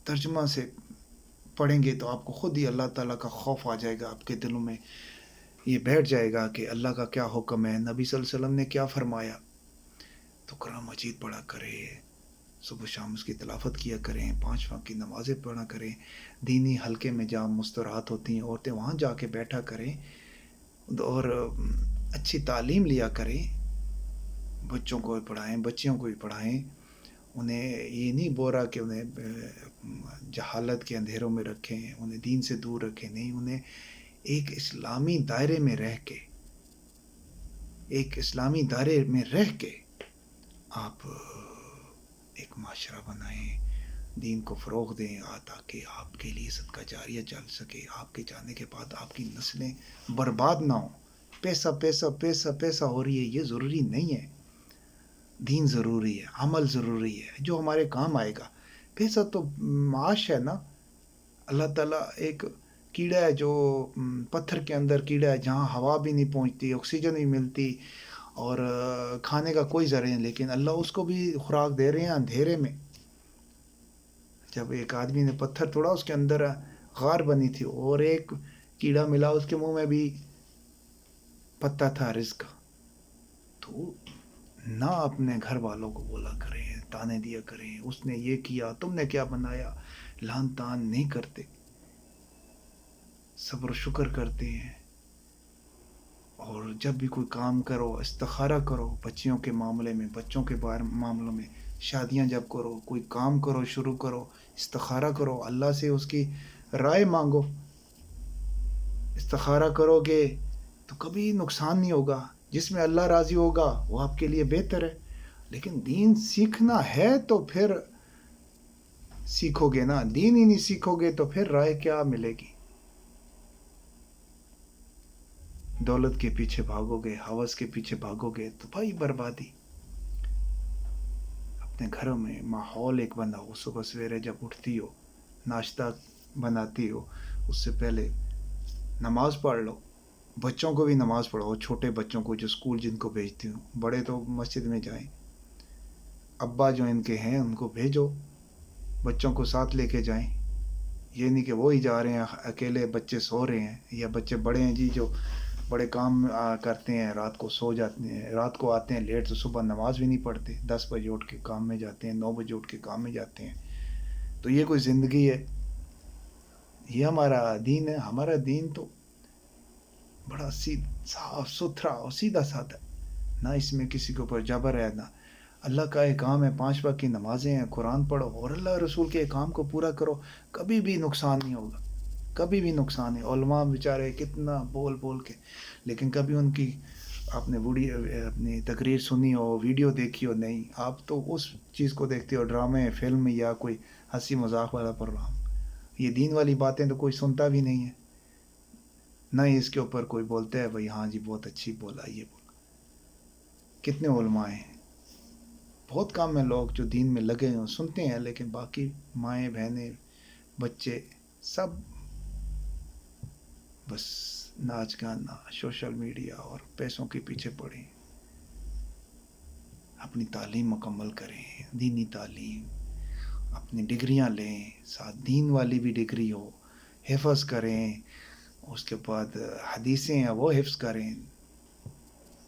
ترجمہ سے پڑھیں گے تو آپ کو خود ہی اللہ تعالیٰ کا خوف آ جائے گا. آپ کے دلوں میں یہ بیٹھ جائے گا کہ اللہ کا کیا حکم ہے، نبی صلی اللہ علیہ وسلم نے کیا فرمایا. تو قرآن مجید پڑھا کریں، صبح شام اس کی تلاوت کیا کریں، 5 وقت کی نمازیں پڑھا کریں. دینی حلقے میں جہاں مستراحت ہوتی ہیں عورتیں وہاں جا کے بیٹھا کریں اور اچھی تعلیم لیا کریں. بچوں کو بھی پڑھائیں، بچیوں کو بھی پڑھائیں. انہیں یہ نہیں بورا کہ انہیں جہالت کے اندھیروں میں رکھیں، انہیں دین سے دور رکھیں. نہیں، انہیں ایک اسلامی دائرے میں رہ کے آپ ایک معاشرہ بنائیں، دین کو فروغ دیں تاکہ آپ کے لیے صدقہ جاریہ چل سکے. آپ کے جانے کے بعد آپ کی نسلیں برباد نہ ہوں. پیسہ پیسہ پیسہ پیسہ ہو رہی ہے، یہ ضروری نہیں ہے. دین ضروری ہے، عمل ضروری ہے جو ہمارے کام آئے گا. پیسہ تو معاش ہے نا. اللہ تعالیٰ ایک کیڑا ہے جو پتھر کے اندر کیڑا ہے، جہاں ہوا بھی نہیں پہنچتی، آکسیجن نہیں ملتی اور کھانے کا کوئی ذریعہ نہیں، لیکن اللہ اس کو بھی خوراک دے رہے ہیں اندھیرے میں. جب ایک آدمی نے پتھر توڑا، اس کے اندر غار بنی تھی اور ایک کیڑا ملا، اس کے منہ میں بھی پتا تھا رزق. تو نہ اپنے گھر والوں کو بولا کریں، تانے دیا کریں، اس نے یہ کیا، تم نے کیا بنایا. لان تان نہیں کرتے، صبر و شکر کرتے ہیں. اور جب بھی کوئی کام کرو استخارہ کرو، بچیوں کے معاملے میں، بچوں کے معاملوں میں، شادیاں جب کرو، کوئی کام کرو، شروع کرو، استخارہ کرو، اللہ سے اس کی رائے مانگو. استخارہ کرو گے تو کبھی نقصان نہیں ہوگا. جس میں اللہ راضی ہوگا وہ آپ کے لیے بہتر ہے. لیکن دین سیکھنا ہے تو پھر سیکھو گے نا. دین ہی نہیں سیکھو گے تو پھر رائے کیا ملے گی. دولت کے پیچھے بھاگو گے، ہوس کے پیچھے بھاگو گے تو بھائی بربادی. اپنے گھروں میں ماحول ایک بناؤ. صبح سویرے جب اٹھتی ہو، ناشتہ بناتی ہو، اس سے پہلے نماز پڑھ لو. بچوں کو بھی نماز پڑھاؤ، چھوٹے بچوں کو جو اسکول جن کو بھیجتی ہوں. بڑے تو مسجد میں جائیں، ابا جو ان کے ہیں ان کو بھیجو، بچوں کو ساتھ لے کے جائیں. یہ نہیں کہ وہ ہی جا رہے ہیں اکیلے بچے سو رہے ہیں، یا بچے بڑے ہیں جی جو بڑے کام کرتے ہیں، رات کو سو جاتے ہیں، رات کو آتے ہیں لیٹ تو صبح نماز بھی نہیں پڑھتے، 10 بجے اٹھ کے کام میں جاتے ہیں، 9 بجے اٹھ کے کام میں جاتے ہیں. تو یہ کوئی زندگی ہے؟ یہ ہمارا دین ہے؟ ہمارا دین تو بڑا صاف ستھرا اور سیدھا سادہ، نہ اس میں کسی کے اوپر جبر ہے، نہ اللہ کا احکام ہے 5 وقت کی نمازیں ہیں، قرآن پڑھو اور اللہ رسول کے احکام کو پورا کرو، کبھی بھی نقصان نہیں ہوگا، کبھی بھی نقصان نہیں. علماء بیچارے کتنا بول بول کے، لیکن کبھی ان کی آپ نے اپنی تقریر سنی ہو، ویڈیو دیکھی ہو؟ نہیں. آپ تو اس چیز کو دیکھتے ہو، ڈرامے، فلم یا کوئی ہنسی مذاق والا پروگرام. یہ دین والی باتیں تو کوئی سنتا بھی نہیں ہے، نہ ہی اس کے اوپر کوئی بولتا ہے بھائی ہاں جی بہت اچھی بولا یہ بولا. کتنے علماء ہیں، بہت کام میں لوگ جو دین میں لگے ہیں سنتے ہیں، لیکن باقی مائیں بہنیں بچے سب بس ناچ گانا، سوشل میڈیا اور پیسوں کے پیچھے پڑے. اپنی تعلیم مکمل کریں، دینی تعلیم، اپنی ڈگریاں لیں، ساتھ دین والی بھی ڈگری ہو، حفظ کریں، اس کے بعد حدیثیں ہیں وہ حفظ کریں.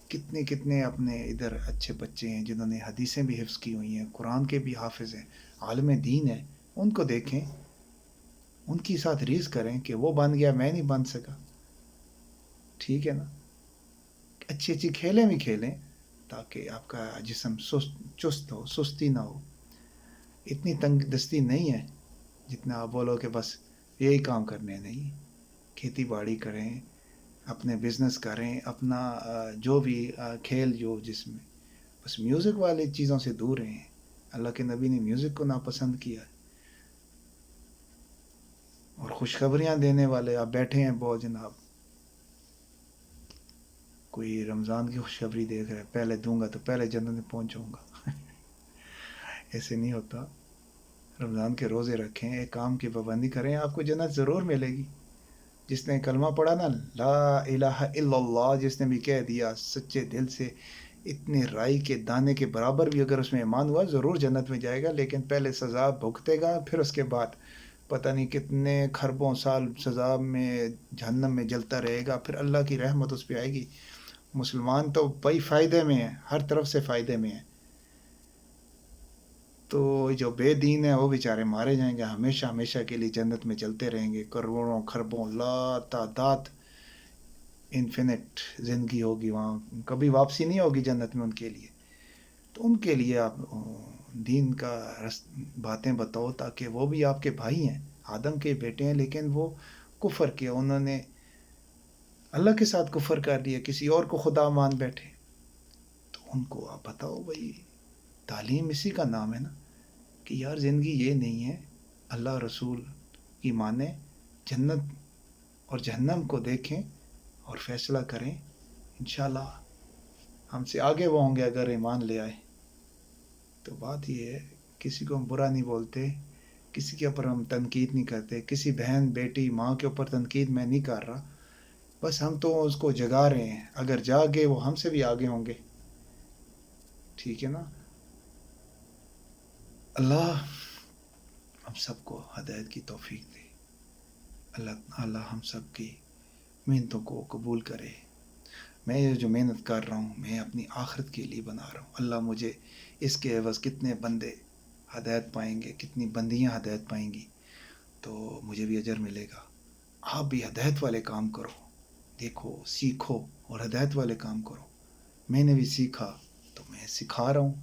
کتنے کتنے اپنے ادھر اچھے بچے ہیں جنہوں نے حدیثیں بھی حفظ کی ہوئی ہیں، قرآن کے بھی حافظ ہیں، عالم دین ہیں. ان کو دیکھیں، ان کی ساتھ ریس کریں کہ وہ بن گیا میں نہیں بن سکا. ٹھیک ہے نا؟ اچھی اچھی کھیلیں بھی کھیلیں تاکہ آپ کا جسم چست ہو، سستی نہ ہو. اتنی تنگ دستی نہیں ہے جتنا آپ بولو کہ بس یہی کام کرنے. نہیں، کھیتی باڑی کریں، اپنے بزنس کریں، اپنا جو بھی کھیل جو جس میں، بس میوزک والی چیزوں سے دور رہیں. اللہ کے نبی نے میوزک کو ناپسند کیا. اور خوشخبریاں دینے والے آپ بیٹھے ہیں بہت جناب، کوئی رمضان کی خوشخبری دیکھ رہا ہے، پہلے دوں گا تو پہلے جنت میں پہنچ جاؤں گا. ایسے نہیں ہوتا. رمضان کے روزے رکھیں، ایک کام کی پابندی کریں، آپ کو جنت ضرور ملے گی. جس نے کلمہ پڑھا نا، لا الہ الا اللہ، جس نے بھی کہہ دیا سچے دل سے، اتنے رائی کے دانے کے برابر بھی اگر اس میں ایمان ہوا ضرور جنت میں جائے گا. لیکن پہلے سزا بھگتے گا، پھر اس کے بعد پتہ نہیں کتنے خربوں سال سزا میں جہنم میں جلتا رہے گا، پھر اللہ کی رحمت اس پہ آئے گی. مسلمان تو بڑی فائدے میں ہیں، ہر طرف سے فائدے میں ہیں. تو جو بے دین ہیں وہ بیچارے مارے جائیں گے، ہمیشہ ہمیشہ کے لیے جنت میں چلتے رہیں گے، کروڑوں خربوں لا تعداد انفینٹ زندگی ہوگی وہاں، کبھی واپسی نہیں ہوگی جنت میں ان کے لیے. تو ان کے لیے آپ دین کا باتیں بتاؤ تاکہ وہ بھی آپ کے بھائی ہیں، آدم کے بیٹے ہیں، لیکن وہ کفر کیا، انہوں نے اللہ کے ساتھ کفر کر دیا، کسی اور کو خدا مان بیٹھے. تو ان کو آپ بتاؤ بھائی، تعلیم اسی کا نام ہے نا، کہ یار زندگی یہ نہیں ہے. اللہ رسول کی مانیں، جنت اور جہنم کو دیکھیں اور فیصلہ کریں. انشاءاللہ ہم سے آگے وہ ہوں گے اگر ایمان لے آئے. تو بات یہ ہے، کسی کو ہم برا نہیں بولتے، کسی کے اوپر ہم تنقید نہیں کرتے، کسی بہن بیٹی ماں کے اوپر تنقید میں نہیں کر رہا. بس ہم تو اس کو جگا رہے ہیں، اگر جاگے وہ ہم سے بھی آگے ہوں گے. ٹھیک ہے نا؟ اللہ ہم سب کو ہدایت کی توفیق دے. اللہ ہم سب کی محنتوں کو قبول کرے. میں یہ جو محنت کر رہا ہوں میں اپنی آخرت کے لیے بنا رہا ہوں. اللہ مجھے اس کے عوض کتنے بندے ہدایت پائیں گے، کتنی بندیاں ہدایت پائیں گی، تو مجھے بھی اجر ملے گا. آپ بھی ہدایت والے کام کرو، دیکھو سیکھو اور ہدایت والے کام کرو. میں نے بھی سیکھا تو میں سکھا رہا ہوں،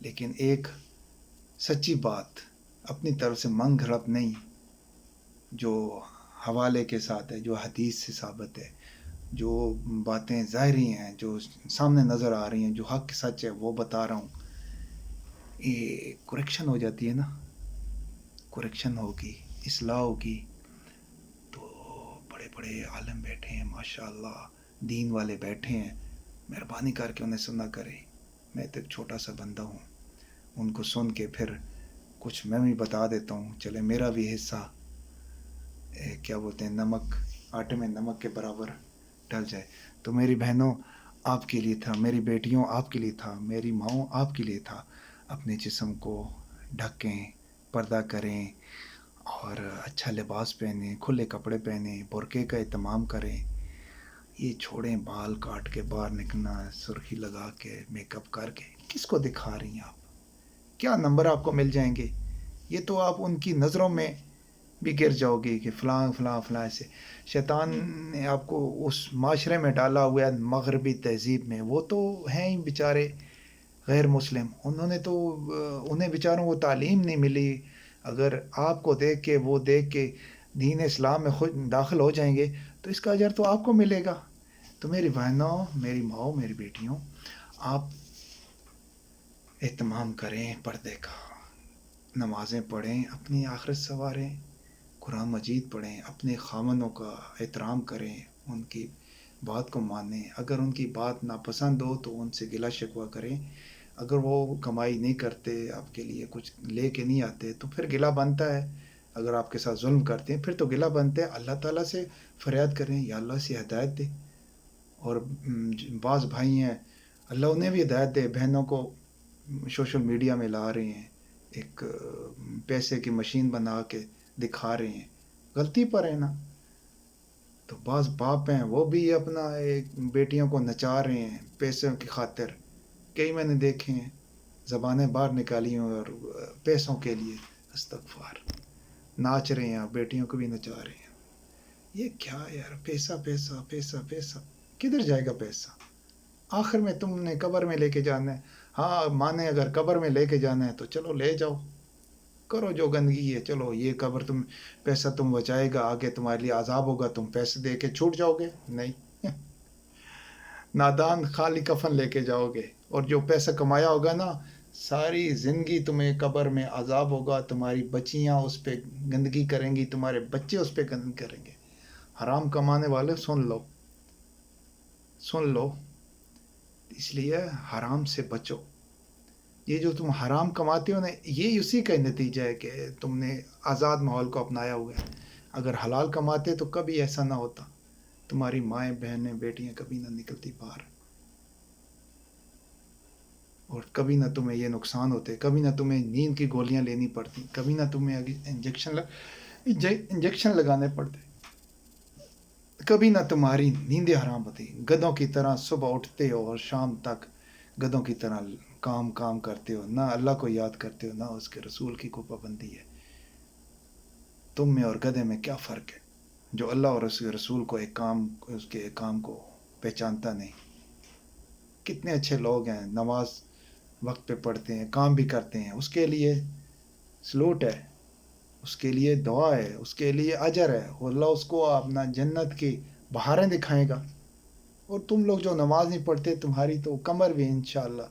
لیکن ایک سچی بات، اپنی طرف سے من گھڑت نہیں، جو حوالے کے ساتھ ہے، جو حدیث سے ثابت ہے، جو باتیں ظاہری ہیں، جو سامنے نظر آ رہی ہیں، جو حق سچ ہے وہ بتا رہا ہوں. یہ کریکشن ہو جاتی ہے نا، کریکشن ہوگی، اصلاح ہوگی. تو بڑے بڑے عالم بیٹھے ہیں ماشاء اللہ، دین والے بیٹھے ہیں، مہربانی کر کے انہیں سنا کرے. میں تو ایک چھوٹا سا بندہ ہوں، ان کو سن کے پھر کچھ میں بھی بتا دیتا ہوں، چلے میرا بھی حصہ کیا بولتے ہیں، نمک آٹے میں نمک کے برابر ڈل جائے. تو میری بہنوں آپ کے لیے تھا، میری بیٹیوں آپ کے لیے تھا، میری ماؤں آپ کے لیے تھا. اپنے جسم کو ڈھکیں، پردہ کریں، اور اچھا لباس پہنیں، کھلے کپڑے پہنیں، برقعے کا اہتمام کریں. یہ چھوڑیں بال کاٹ کے باہر نکلنا، سرخی لگا کے میک اپ کر کے. کس کو دکھا رہی ہیں آپ؟ کیا نمبر آپ کو مل جائیں گے؟ یہ تو آپ ان کی نظروں میں بھی گر جاؤ گے کہ فلاں فلاں فلاں سے. شیطان نے آپ کو اس معاشرے میں ڈالا ہوا ہے، مغربی تہذیب میں. وہ تو ہیں ہی بیچارے غیر مسلم، انہوں نے تو انہیں بیچاروں کو تعلیم نہیں ملی. اگر آپ کو دیکھ کے وہ دیکھ کے دین اسلام میں خود داخل ہو جائیں گے تو اس کا اجر تو آپ کو ملے گا. تو میری بہنوں، میری ماؤں، میری بیٹیوں، آپ اہتمام کریں پردے کا، نمازیں پڑھیں، اپنی آخرت سنواریں، قرآن مجید پڑھیں، اپنے خامنوں کا احترام کریں، ان کی بات کو مانیں. اگر ان کی بات ناپسند ہو تو ان سے گلہ شکوہ کریں. اگر وہ کمائی نہیں کرتے، آپ کے لیے کچھ لے کے نہیں آتے تو پھر گلہ بنتا ہے. اگر آپ کے ساتھ ظلم کرتے ہیں پھر تو گلہ بنتے ہیں. اللہ تعالیٰ سے فریاد کریں، یا اللہ سے ہدایت دے. اور بعض بھائی ہیں اللہ انہیں بھی ہدایت دے، بہنوں کو سوشل میڈیا میں لا رہے ہیں، ایک پیسے کی مشین بنا کے دکھا رہے ہیں. غلطی پر ہے نا. تو بعض باپ ہیں وہ بھی اپنا ایک بیٹیوں کو نچا رہے ہیں پیسوں کی خاطر. کئی میں نے دیکھے ہیں، زبانیں باہر نکالی ہیں اور پیسوں کے لیے استغفار ناچ رہے ہیں، بیٹیوں کو بھی نچا رہے ہیں. یہ کیا یار، پیسہ پیسہ پیسہ پیسہ، کدھر جائے گا پیسہ؟ آخر میں تم نے قبر میں لے کے جانا ہے. ہاں مانے اگر قبر میں لے کے جانا ہے تو چلو لے جاؤ، کرو جو گندگی ہے. چلو یہ قبر تم پیسہ تم بچائے گا، آگے تمہارے لیے عذاب ہوگا، تم پیسے دے کے چھوٹ جاؤ گے. نہیں نادان خالی کفن لے کے جاؤ گے، اور جو پیسہ کمایا ہوگا نا ساری زندگی تمہیں قبر میں عذاب ہوگا. تمہاری بچیاں اس پہ گندگی کریں گی، تمہارے بچے اس پہ گندگی کریں گے. حرام کمانے والے سن لو، سن لو. اس لیے حرام سے بچو. یہ جو تم حرام کماتے ہو نا، یہ اسی کا نتیجہ ہے کہ تم نے آزاد ماحول کو اپنایا ہوا ہے. اگر حلال کماتے تو کبھی ایسا نہ ہوتا. تمہاری مائیں، بہنیں، بیٹیاں کبھی نہ نکلتی باہر، اور کبھی نہ تمہیں یہ نقصان ہوتے، کبھی نہ تمہیں نیند کی گولیاں لینی پڑتی، کبھی نہ تمہیں انجیکشن لگانے پڑتے، کبھی نہ تمہاری نیندیں حرام ہوتی. گدھوں کی طرح صبح اٹھتے ہو اور شام تک گدھوں کی طرح کام کرتے ہو، نہ اللہ کو یاد کرتے ہو، نہ اس کے رسول کی کوئی پابندی ہے. تم میں اور گدھے میں کیا فرق ہے جو اللہ اور اس کے رسول کو اس کے ایک کام کو پہچانتا نہیں؟ کتنے اچھے لوگ ہیں، نماز وقت پہ پڑھتے ہیں، کام بھی کرتے ہیں. اس کے لیے سلوٹ ہے، اس کے لیے دعا ہے، اس کے لیے اجر ہے. اللہ اس کو اپنا جنت کی بہاریں دکھائے گا. اور تم لوگ جو نماز نہیں پڑھتے، تمہاری تو کمر بھی انشاءاللہ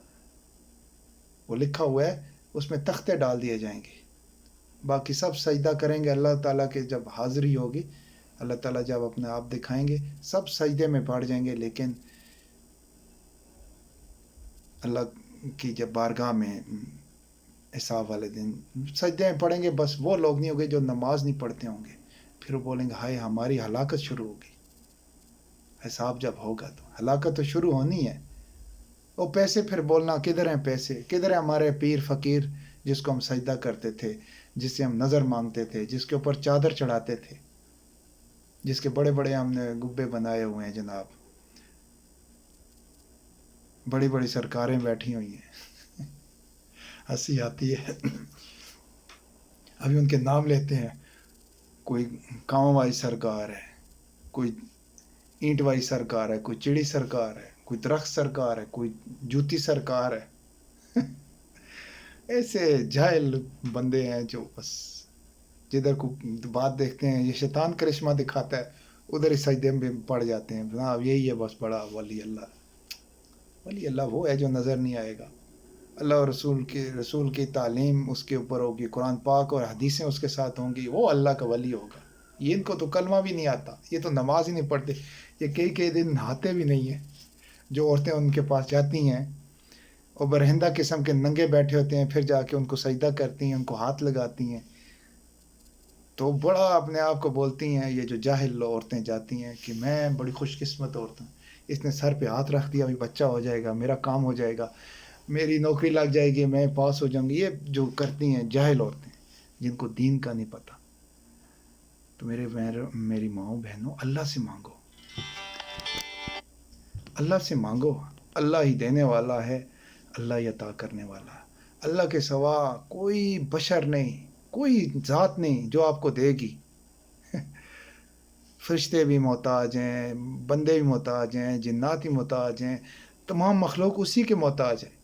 وہ لکھا ہوا ہے، اس میں تختے ڈال دیے جائیں گے. باقی سب سجدہ کریں گے اللہ تعالیٰ کے جب حاضری ہوگی. اللہ تعالیٰ جب اپنے آپ دکھائیں گے سب سجدے میں پڑ جائیں گے. لیکن اللہ کی جب بارگاہ میں حساب والے دن سجدے میں پڑھیں گے، بس وہ لوگ نہیں ہوں گے جو نماز نہیں پڑھتے ہوں گے. پھر وہ بولیں گے ہائے ہماری ہلاکت شروع ہوگی. حساب جب ہوگا تو ہلاکت تو شروع ہونی ہے. وہ پیسے پھر بولنا کدھر ہیں پیسے، کدھر ہیں ہمارے پیر فقیر جس کو ہم سجدہ کرتے تھے، جس سے ہم نظر مانگتے تھے، جس کے اوپر چادر چڑھاتے تھے، جس کے بڑے بڑے ہم نے گبے بنائے ہوئے ہیں. جناب بڑی بڑی سرکاریں بیٹھی ہوئی ہیں، ہنسی آتی ہے. ابھی ان کے نام لیتے ہیں، کوئی کاؤں والی سرکار ہے، کوئی اینٹ والی سرکار ہے، کوئی چڑی سرکار ہے، کوئی درخت سرکار ہے، کوئی جوتی سرکار ہے. ایسے جاہل بندے ہیں جو بس جدھر کو بات دیکھتے ہیں یہ شیطان کرشمہ دکھاتا ہے ادھر ہی سجدے میں پڑ جاتے ہیں. ہاں یہی ہے بس بڑا ولی اللہ. ولی اللہ وہ ہے جو نظر نہیں آئے گا. اللہ اور رسول کی تعلیم اس کے اوپر ہوگی، قرآن پاک اور حدیثیں اس کے ساتھ ہوں گی، وہ اللہ کا ولی ہوگا. یہ ان کو تو کلمہ بھی نہیں آتا، یہ تو نماز ہی نہیں پڑھتے، یہ کئی دن نہاتے بھی نہیں ہیں. جو عورتیں ان کے پاس جاتی ہیں اور برہندہ قسم کے ننگے بیٹھے ہوتے ہیں، پھر جا کے ان کو سجدہ کرتی ہیں، ان کو ہاتھ لگاتی ہیں، تو بڑا اپنے آپ کو بولتی ہیں. یہ جو جاہل عورتیں جاتی ہیں کہ میں بڑی خوش قسمت عورت ہوں، اس نے سر پہ ہاتھ رکھ دیا، ابھی بچہ ہو جائے گا، میرا کام ہو جائے گا، میری نوکری لگ جائے گی، میں پاس ہو جاؤں گی. یہ جو کرتی ہیں جاہل عورتیں جن کو دین کا نہیں پتہ. تو میری ماؤں بہنوں، اللہ سے مانگو، اللہ سے مانگو. اللہ ہی دینے والا ہے، اللہ ہی عطا کرنے والا ہے. اللہ کے سوا کوئی بشر نہیں، کوئی ذات نہیں جو آپ کو دے گی. فرشتے بھی محتاج ہیں، بندے بھی محتاج ہیں، جنات بھی محتاج ہیں، تمام مخلوق اسی کے محتاج ہیں.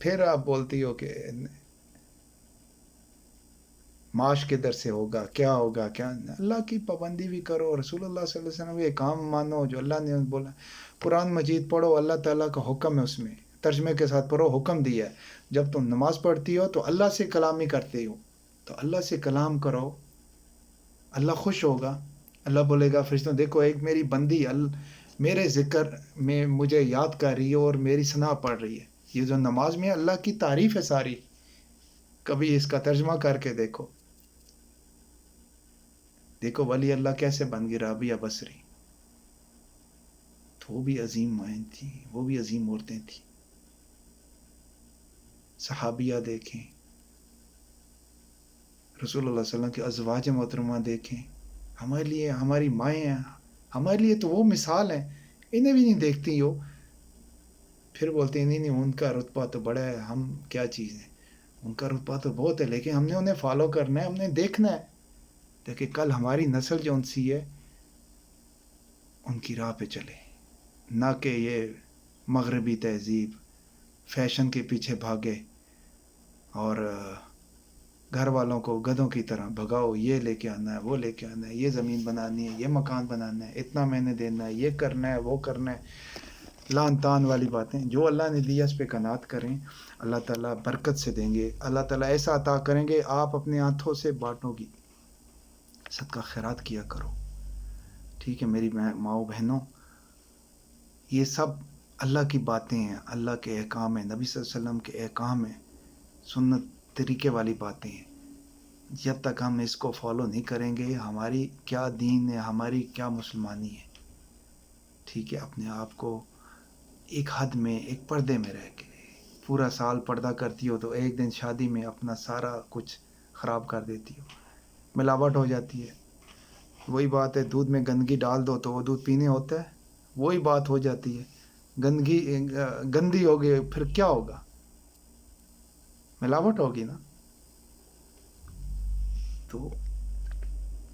پھر آپ بولتی ہو کہ معاش کدھر سے ہوگا، کیا ہوگا، کیا. اللہ کی پابندی بھی کرو، رسول اللہ صلی اللہ علیہ وسلم کے کام مانو جو اللہ نے بولا. قرآن مجید پڑھو، اللہ تعالیٰ کا حکم ہے، اس میں ترجمے کے ساتھ پڑھو، حکم دیا ہے. جب تم نماز پڑھتی ہو تو اللہ سے کلام ہی کرتے ہو، تو اللہ سے کلام کرو، اللہ خوش ہوگا. اللہ بولے گا فرشتوں دیکھو ایک میری بندی میرے ذکر میں مجھے یاد کر رہی ہے اور میری ثنا پڑھ رہی ہے. یہ جو نماز میں اللہ کی تعریف ہے ساری. کبھی اس کا ترجمہ کر کے دیکھو. دیکھو ولی اللہ کیسے بن گئی رابعہ بصری. تو وہ بھی عظیم مائیں تھیں، وہ بھی عظیم عورتیں تھیں. صحابیہ دیکھیں، رسول اللہ صلی اللہ علیہ وسلم کی ازواج محترمہ دیکھیں. ہمارے لیے ہماری مائیں ہیں، ہمارے لیے تو وہ مثال ہیں. انہیں بھی نہیں دیکھتی ہو، پھر بولتے ہیں نہیں ان کا رتبہ تو بڑا ہے، ہم کیا چیز ہیں. ان کا رتبہ تو بہت ہے، لیکن ہم نے انہیں فالو کرنا ہے، ہم نے دیکھنا ہے. دیکھیں کل ہماری نسل جو ان سی ہے ان کی راہ پہ چلے، نہ کہ یہ مغربی تہذیب فیشن کے پیچھے بھاگے اور گھر والوں کو گدھوں کی طرح بھگاؤ. یہ لے کے آنا ہے، وہ لے کے آنا ہے، یہ زمین بنانی ہے، یہ مکان بنانا ہے، اتنا میں نے دینا ہے، یہ کرنا ہے، وہ کرنا ہے. لان تان والی باتیں. جو اللہ نے دیا اس پہ قناعت کریں، اللہ تعالیٰ برکت سے دیں گے. اللہ تعالیٰ ایسا عطا کریں گے آپ اپنے ہاتھوں سے بانٹو گی. صدقہ خیرات کیا کرو. ٹھیک ہے میری ماؤں بہنوں، یہ سب اللہ کی باتیں ہیں، اللہ کے احکام ہیں، نبی صلی اللہ علیہ وسلم کے احکام ہیں، سنت طریقے والی باتیں ہیں. جب تک ہم اس کو فالو نہیں کریں گے ہماری کیا دین ہے، ہماری کیا مسلمانی ہے. ٹھیک ہے اپنے آپ کو ایک حد میں، ایک پردے میں رہ کے. پورا سال پردہ کرتی ہو تو ایک دن شادی میں اپنا سارا کچھ خراب کر دیتی ہو، ملاوٹ ہو جاتی ہے. وہی بات ہے، دودھ میں گندگی ڈال دو تو وہ دودھ پینے ہوتا ہے. وہی بات ہو جاتی ہے، گندی ہوگی پھر کیا ہوگا، ملاوٹ ہوگی نا. تو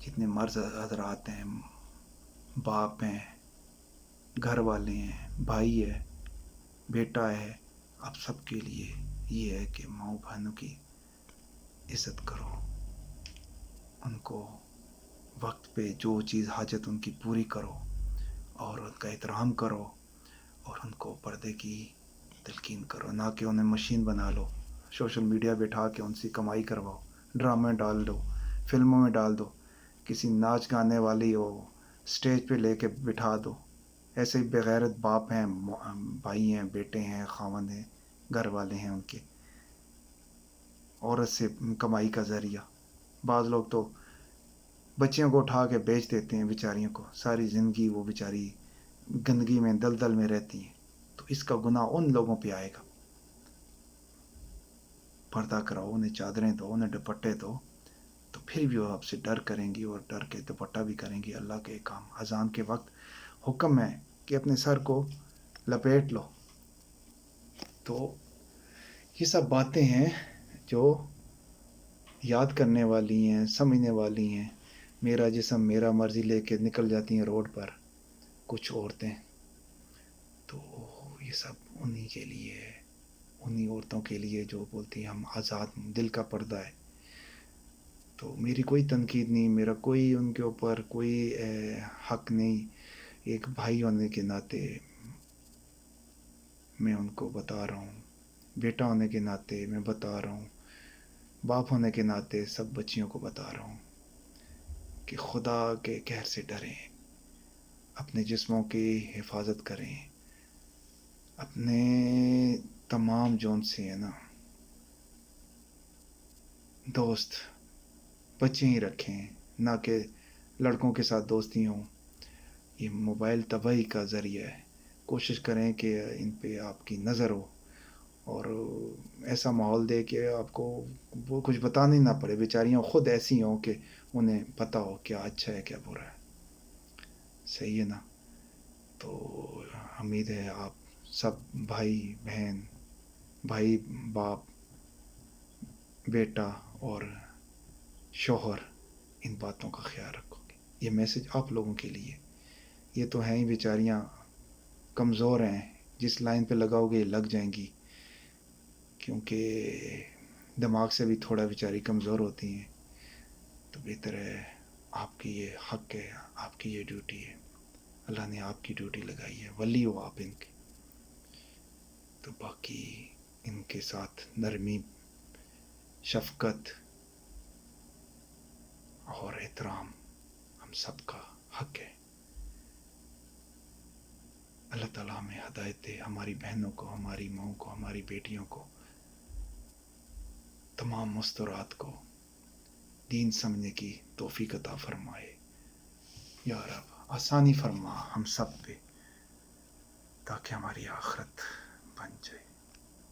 جتنے مرد حضرات ہیں، باپ ہیں، گھر والے ہیں، بھائی ہے، بیٹا ہے، آپ سب کے لیے یہ ہے کہ ماؤں بہنوں کی عزت کرو. ان کو وقت پہ جو چیز حاجت ان کی پوری کرو اور ان کا احترام کرو اور ان کو پردے کی تلقین کرو. نہ کہ انہیں مشین بنا لو، سوشل میڈیا بٹھا کے ان سے کمائی کرواؤ، ڈرامے ڈال دو، فلموں میں ڈال دو، کسی ناچ گانے والی ہو اسٹیج پہ لے کے بٹھا دو. ایسے ہی بغیرت باپ ہیں، بھائی ہیں، بیٹے ہیں، خاوند ہیں، گھر والے ہیں ان کے. عورت سے کمائی کا ذریعہ. بعض لوگ تو بچیوں کو اٹھا کے بیچ دیتے ہیں بیچاریوں کو، ساری زندگی وہ بیچاری گندگی میں دلدل میں رہتی ہیں. تو اس کا گناہ ان لوگوں پہ آئے گا. پردہ کراؤ، انہیں چادریں دو، انہیں دوپٹے دو، تو پھر بھی وہ آپ سے ڈر کریں گی اور ڈر کے دوپٹہ بھی کریں گی. اللہ کے کام. اذان کے وقت حکم ہے کہ اپنے سر کو لپیٹ لو. تو یہ سب باتیں ہیں جو یاد کرنے والی ہیں، سمجھنے والی ہیں. میرا جسم میرا مرضی لے کے نکل جاتی ہیں روڈ پر کچھ عورتیں. تو یہ سب انہی کے لیے ہے، انہی عورتوں کے لیے جو بولتی ہیں ہم آزاد، دل کا پردہ ہے. تو میری کوئی تنقید نہیں، میرا کوئی ان کے اوپر کوئی حق نہیں. ایک بھائی ہونے کے ناطے میں ان کو بتا رہا ہوں، بیٹا ہونے کے ناطے میں بتا رہا ہوں، باپ ہونے کے ناطے سب بچیوں کو بتا رہا ہوں کہ خدا کے قہر سے ڈریں، اپنے جسموں کی حفاظت کریں، اپنے تمام جون سے ہے نا دوست بچے ہی رکھیں، نہ کہ لڑکوں کے ساتھ دوستی ہوں. یہ موبائل تباہی کا ذریعہ ہے. کوشش کریں کہ ان پہ آپ کی نظر ہو اور ایسا ماحول دے کہ آپ کو وہ کچھ بتانا ہی نہ پڑے، بیچاریاں خود ایسی ہوں کہ انہیں پتہ ہو کیا اچھا ہے کیا برا ہے. صحیح ہے نا؟ تو امید ہے آپ سب بھائی بہن، بھائی باپ، بیٹا اور شوہر ان باتوں کا خیال رکھو گے. یہ میسج آپ لوگوں کے لیے. یہ تو ہیں ہی بیچاریاں کمزور ہیں، جس لائن پہ لگاؤ گے لگ جائیں گی، کیونکہ دماغ سے بھی تھوڑا بیچاری کمزور ہوتی ہیں. تو بہتر ہے، آپ کی یہ حق ہے، آپ کی یہ ڈیوٹی ہے، اللہ نے آپ کی ڈیوٹی لگائی ہے، ولی ہو آپ ان کے. تو باقی ان کے ساتھ نرمی، شفقت اور احترام ہم سب کا حق ہے. اللہ تعالیٰ ہمیں ہدایت دے، ہماری بہنوں کو، ہماری ماؤں کو، ہماری بیٹیوں کو، تمام مستورات کو دین سمجھنے کی توفیق عطا فرمائے. یا رب آسانی فرما ہم سب پہ، تاکہ ہماری آخرت